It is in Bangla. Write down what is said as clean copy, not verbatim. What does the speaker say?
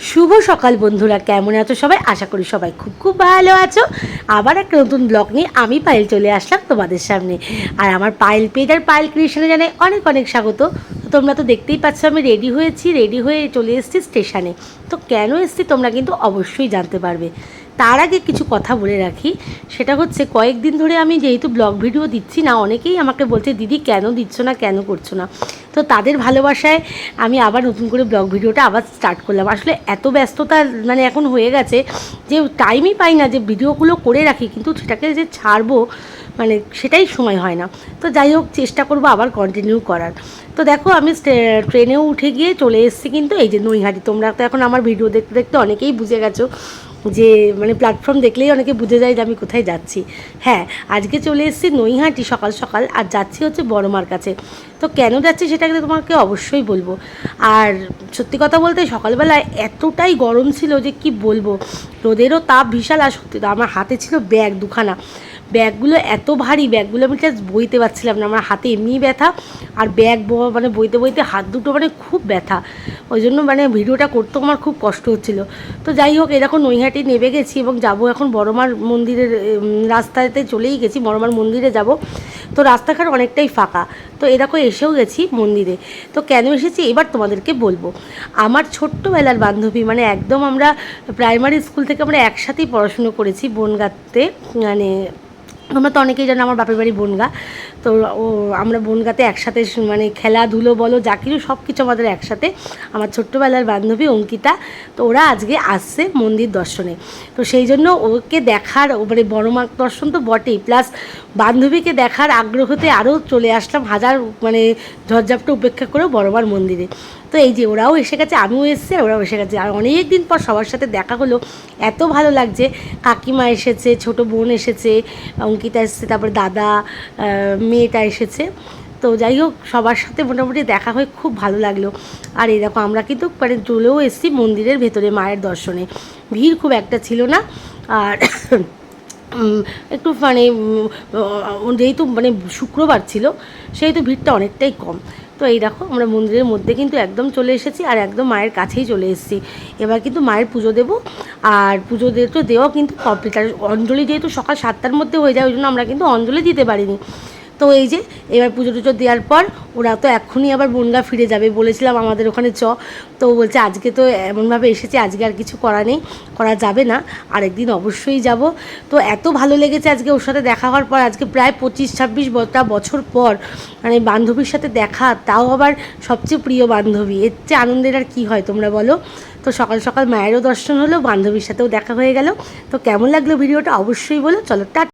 শুভ সকাল বন্ধুরা, কেমন আছো সবাই? আশা করি সবাই খুব খুব ভালো আছো। আবার একটা নতুন ব্লগ নিয়ে আমি পায়েল চলে আসলাম তোমাদের সামনে। আর আমার পায়েল পেজ আর পায়েল ক্রিয়েশনে জানাই অনেক অনেক স্বাগত। তোমরা তো দেখতেই পাচ্ছ আমি রেডি রেডি হয়ে চলে এসেছি স্টেশনে। তো কেন এসেছি তোমরা কিন্তু অবশ্যই জানতে পারবে। তার আগে কিছু কথা বলে রাখি, সেটা হচ্ছে কয়েকদিন ধরে আমি যেহেতু ব্লগ ভিডিও দিচ্ছি না, অনেকেই আমাকে বলছে দিদি কেন দিচ্ছ না, কেন করছো না। তো তাদের ভালোবাসায় আমি আবার নতুন করে ব্লগ ভিডিওটা আবার স্টার্ট করলাম। আসলে এত ব্যস্ততা মানে এখন হয়ে গেছে যে টাইমই পাই না যে ভিডিওগুলো করে রাখি, কিন্তু সেটাকে যে ছাড়বো মানে সেটাই সময় হয় না। তো যাই হোক, চেষ্টা করবো আবার কন্টিনিউ করার। তো দেখো আমি ট্রেনেও উঠে গিয়ে চলে এসেছি কিন্তু এই যে নৈহাটি। তোমরা তো এখন আমার ভিডিও দেখতে দেখতে অনেকেই বুঝে গেছো যে মানে প্ল্যাটফর্ম দেখলেই অনেকে বুঝে যায় যে আমি কোথায় যাচ্ছি। হ্যাঁ, আজকে চলে এসেছি নৈহাটি সকাল সকাল, আর যাচ্ছি হচ্ছে বড়মার কাছে। তো কেন যাচ্ছি সেটা কিন্তু তোমাকে অবশ্যই বলবো। আর সত্যি কথা বলতে সকালবেলায় এতটাই গরম ছিল যে কি বলবো, রোদেরও তাপ বিশাল। আর সত্যি আমার হাতে ছিল ব্যাগ দুখানা, ব্যাগগুলো এত ভারী, ব্যাগগুলো আমি জাস্ট বইতে পারছিলাম না, আমার হাতে এমনিই ব্যথা, আর ব্যাগ মানে বইতে বইতে হাত দুটো মানে খুব ব্যথা। ওই জন্য মানে ভিডিওটা করতেও আমার খুব কষ্ট হচ্ছিলো। তো যাই হোক, এরকম নৈহাটি নেমে গেছি এবং যাব এখন বড়মার মন্দিরের রাস্তাতে চলেই গেছি, বড়মার মন্দিরে যাব। তো রাস্তাঘাট অনেকটাই ফাঁকা। তো এরকম এসেও গেছি মন্দিরে। তো কেন এসেছি এবার তোমাদেরকে বলবো। আমার ছোট্টবেলার বান্ধবী, মানে একদম আমরা প্রাইমারি স্কুল থেকে আমরা একসাথেই পড়াশুনো করেছি বনগাঁতে। মানে তোমরা তো অনেকেই জানো আমার বাপের বাড়ি বনগাঁ। তো আমরা বনগাঁতে একসাথে মানে খেলাধুলো বলো যা কিছু সব কিছু আমাদের একসাথে। আমার ছোট্টবেলার বান্ধবী অঙ্কিতা, তো ওরা আজকে আসছে মন্দির দর্শনে। তো সেই জন্য ওকে দেখার মানে বড় মা দর্শন তো বটেই, প্লাস বান্ধবীকে দেখার আগ্রহতে আরও চলে আসলাম হাজার মানে ঝড়ঝাপটা উপেক্ষা করেও বড়মার মন্দিরে। তো এই যে ওরাও এসে গেছে, আমিও এসেছি, আর ওরাও এসে গেছে। আর অনেক দিন পর সবার সাথে দেখা হলো, এত ভালো লাগছে। কাকিমা এসেছে, ছোট বোন এসেছে, অঙ্কিতা এসেছে, তারপর দাদা, মেয়েটা এসেছে। তো যাই হোক, সবার সাথে মোটামুটি দেখা হয়ে খুব ভালো লাগলো। আর এই দেখো আমরা কিন্তু মানে চলেও এসেছি মন্দিরের ভেতরে মায়ের দর্শনে। ভিড় খুব একটা ছিল না। আর একটু মানে যেহেতু মানে শুক্রবার ছিল সেহেতু ভিড়টা অনেকটাই কম। তো এই দেখো আমরা মন্দিরের মধ্যে কিন্তু একদম চলে এসেছি, আর একদম মায়ের কাছেই চলে এসেছি। এবার কিন্তু মায়ের পুজো দেবো, আর পুজো দিয়ে তো দেওয়া কিন্তু কমপ্লিট। আর অঞ্জলি যেহেতু সকাল 7টার মধ্যে হয়ে যায়, ওই জন্য আমরা কিন্তু অঞ্জলি দিতে পারিনি। তো এই যে এবার পুজো টুজো দেওয়ার পর ওরা তো এক্ষুনি আবার বনগাঁ ফিরে যাবে, বলেছিলাম আমাদের ওখানে তো বলছে আজকে তো এমনভাবে এসেছে, আজকে আর কিছু করা নেই, করা যাবে না, আরেকদিন অবশ্যই যাব। তো এত ভালো লেগেছে আজকে ওর সাথে দেখা হওয়ার পর। আজকে প্রায় 25-26টা বছর পর মানে বান্ধবীর সাথে দেখা, তাও আবার সবচেয়ে প্রিয় বান্ধবী। এর চেয়ে আনন্দের আর কী হয় তোমরা বলো। তো সকাল সকাল মায়েরও দর্শন হলো, বান্ধবীর সাথেও দেখা হয়ে গেল। তো কেমন লাগলো ভিডিওটা অবশ্যই বলো। চলো টাটা।